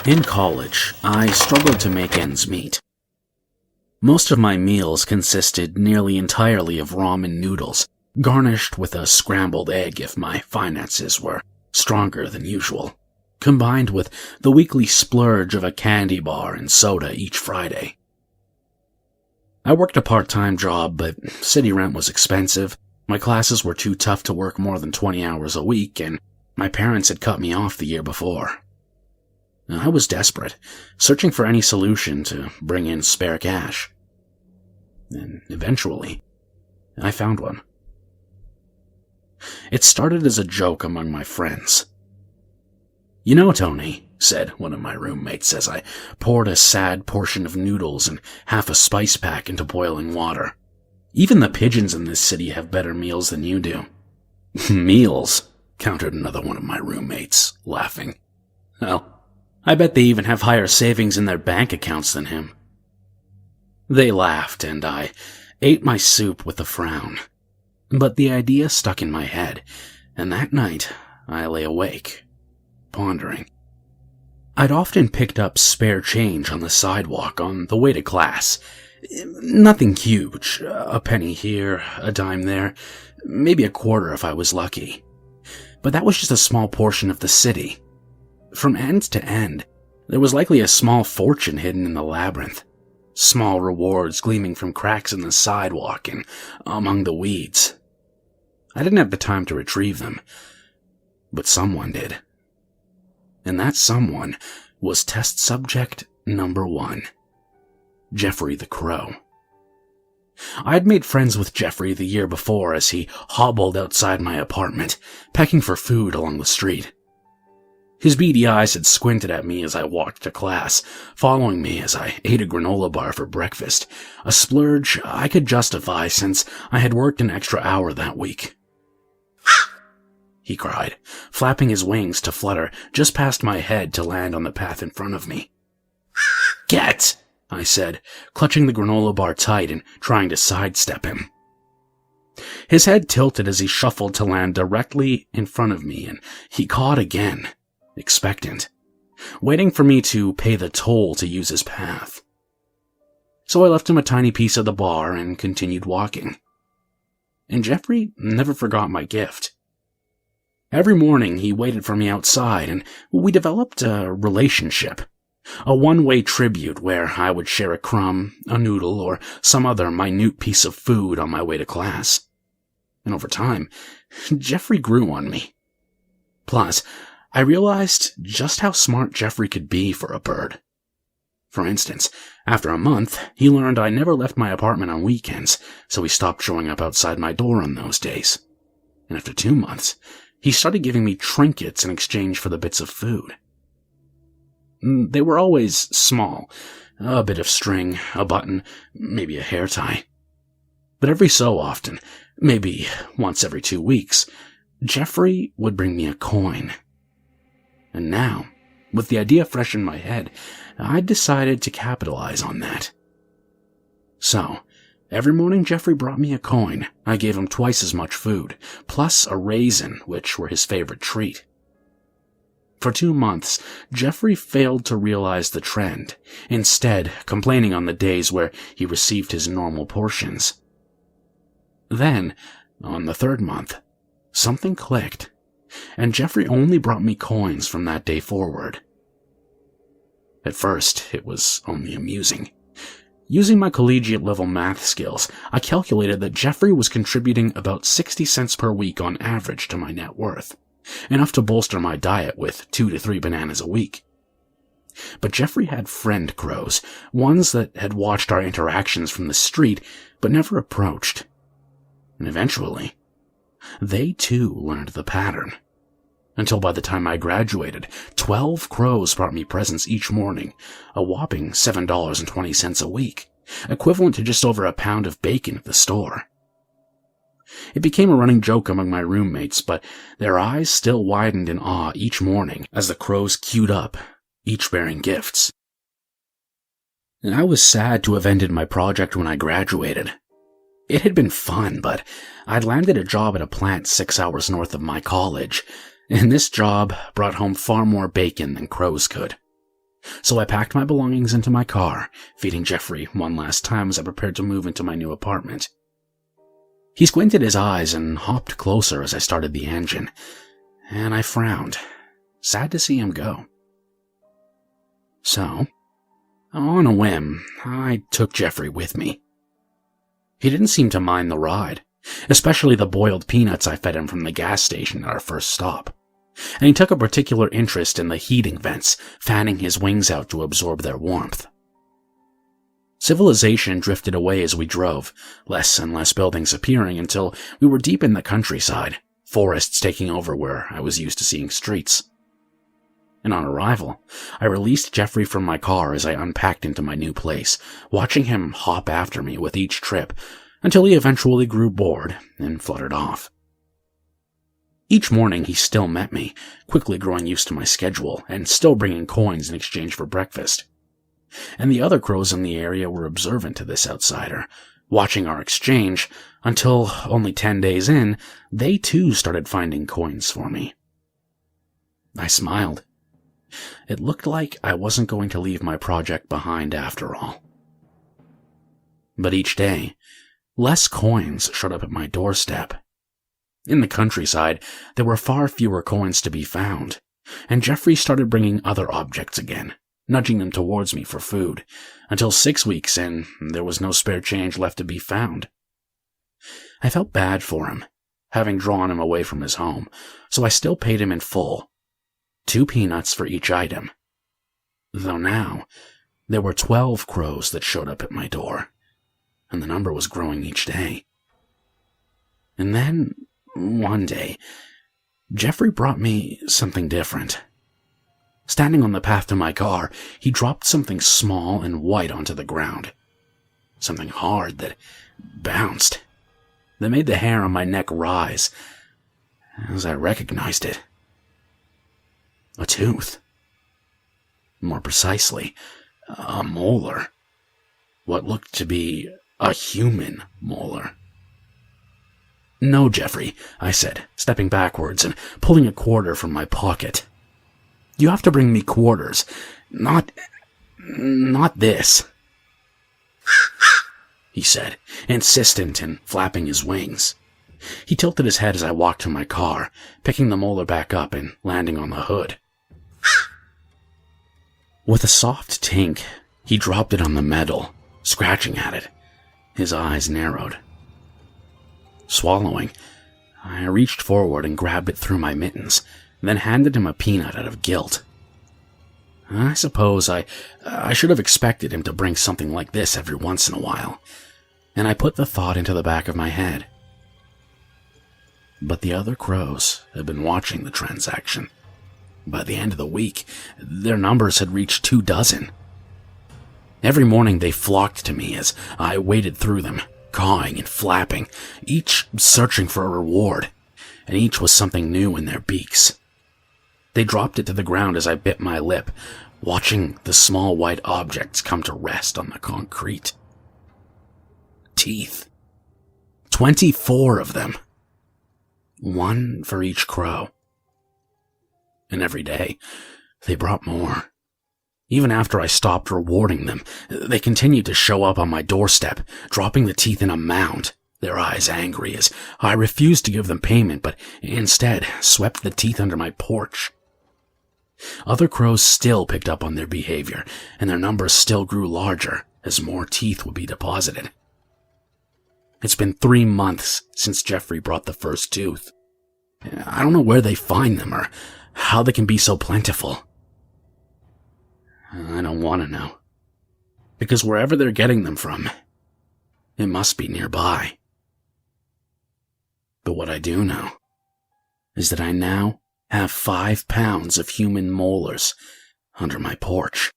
In college, I struggled to make ends meet. Most of my meals consisted nearly entirely of ramen noodles, garnished with a scrambled egg if my finances were stronger than usual, combined with the weekly splurge of a candy bar and soda each Friday. I worked a part-time job, but city rent was expensive, my classes were too tough to work more than 20 hours a week, and my parents had cut me off the year before. I was desperate, searching for any solution to bring in spare cash. And eventually, I found one. It started as a joke among my friends. "You know, Tony," said one of my roommates as I poured a sad portion of noodles and half a spice pack into boiling water, "even the pigeons in this city have better meals than you do." "Meals?" countered another one of my roommates, laughing. "Well, I bet they even have higher savings in their bank accounts than him." They laughed, and I ate my soup with a frown. But the idea stuck in my head, and that night I lay awake, pondering. I'd often picked up spare change on the sidewalk on the way to class. Nothing huge, a penny here, a dime there, maybe a quarter if I was lucky. But that was just a small portion of the city. From end to end, there was likely a small fortune hidden in the labyrinth. Small rewards gleaming from cracks in the sidewalk and among the weeds. I didn't have the time to retrieve them, but someone did. And that someone was test subject number 1, Jeffrey the Crow. I had made friends with Jeffrey the year before as he hobbled outside my apartment, pecking for food along the street. His beady eyes had squinted at me as I walked to class, following me as I ate a granola bar for breakfast, a splurge I could justify since I had worked an extra hour that week. He cried, flapping his wings to flutter just past my head to land on the path in front of me. "Get!" I said, clutching the granola bar tight and trying to sidestep him. His head tilted as he shuffled to land directly in front of me, and he cawed again, expectant, waiting for me to pay the toll to use his path. So I left him a tiny piece of the bar and continued walking. And Jeffrey never forgot my gift. Every morning he waited for me outside, and we developed a relationship. A one-way tribute where I would share a crumb, a noodle, or some other minute piece of food on my way to class. And over time, Jeffrey grew on me. Plus, I realized just how smart Jeffrey could be for a bird. For instance, after a month, he learned I never left my apartment on weekends, so he stopped showing up outside my door on those days. And after 2 months, he started giving me trinkets in exchange for the bits of food. They were always small, a bit of string, a button, maybe a hair tie. But every so often, maybe once every 2 weeks, Jeffrey would bring me a coin. And now, with the idea fresh in my head, I decided to capitalize on that. So, every morning Jeffrey brought me a coin. I gave him twice as much food, plus a raisin, which were his favorite treat. For 2 months, Jeffrey failed to realize the trend, instead complaining on the days where he received his normal portions. Then, on the 3rd month, something clicked, and Jeffrey only brought me coins from that day forward. At first, it was only amusing. Using my collegiate-level math skills, I calculated that Jeffrey was contributing about 60 cents per week on average to my net worth, enough to bolster my diet with 2 to 3 bananas a week. But Jeffrey had friend crows, ones that had watched our interactions from the street but never approached. And eventually, they too learned the pattern. Until by the time I graduated, 12 crows brought me presents each morning, a whopping $7.20 a week, equivalent to just over a pound of bacon at the store. It became a running joke among my roommates, but their eyes still widened in awe each morning as the crows queued up, each bearing gifts. And I was sad to have ended my project when I graduated. It had been fun, but I'd landed a job at a plant 6 hours north of my college, and this job brought home far more bacon than crows could. So I packed my belongings into my car, feeding Jeffrey one last time as I prepared to move into my new apartment. He squinted his eyes and hopped closer as I started the engine, and I frowned, sad to see him go. So, on a whim, I took Jeffrey with me. He didn't seem to mind the ride, especially the boiled peanuts I fed him from the gas station at our first stop. And he took a particular interest in the heating vents, fanning his wings out to absorb their warmth. Civilization drifted away as we drove, less and less buildings appearing until we were deep in the countryside, forests taking over where I was used to seeing streets. And on arrival, I released Jeffrey from my car as I unpacked into my new place, watching him hop after me with each trip until he eventually grew bored and fluttered off. Each morning he still met me, quickly growing used to my schedule and still bringing coins in exchange for breakfast. And the other crows in the area were observant to this outsider, watching our exchange until, only 10 days in, they too started finding coins for me. I smiled. It looked like I wasn't going to leave my project behind after all. But each day, less coins showed up at my doorstep. In the countryside, there were far fewer coins to be found, and Jeffrey started bringing other objects again, nudging them towards me for food, until 6 weeks in, there was no spare change left to be found. I felt bad for him, having drawn him away from his home, so I still paid him in full, 2 peanuts for each item. Though now, there were 12 crows that showed up at my door, and the number was growing each day. And then, one day, Jeffrey brought me something different. Standing on the path to my car, he dropped something small and white onto the ground. Something hard that bounced, that made the hair on my neck rise as I recognized it. A tooth. More precisely, a molar. What looked to be a human molar. "No, Jeffrey," I said, stepping backwards and pulling a quarter from my pocket. "You have to bring me quarters. Not this," he said, insistent and flapping his wings. He tilted his head as I walked to my car, picking the molar back up and landing on the hood. With a soft tink, he dropped it on the metal, scratching at it. His eyes narrowed. Swallowing, I reached forward and grabbed it through my mittens, then handed him a peanut out of guilt. I suppose I should have expected him to bring something like this every once in a while, and I put the thought into the back of my head. But the other crows had been watching the transaction. By the end of the week, their numbers had reached 24. Every morning they flocked to me as I waded through them, cawing and flapping, each searching for a reward, and each with something new in their beaks. They dropped it to the ground as I bit my lip, watching the small white objects come to rest on the concrete. Teeth. 24 of them. 1 for each crow. And every day, they brought more. Even after I stopped rewarding them, they continued to show up on my doorstep, dropping the teeth in a mound, their eyes angry as I refused to give them payment, but instead swept the teeth under my porch. Other crows still picked up on their behavior, and their numbers still grew larger as more teeth would be deposited. It's been 3 months since Jeffrey brought the first tooth. I don't know where they find them or how they can be so plentiful. I don't want to know. Because wherever they're getting them from, it must be nearby. But what I do know is that I now have 5 pounds of human molars under my porch.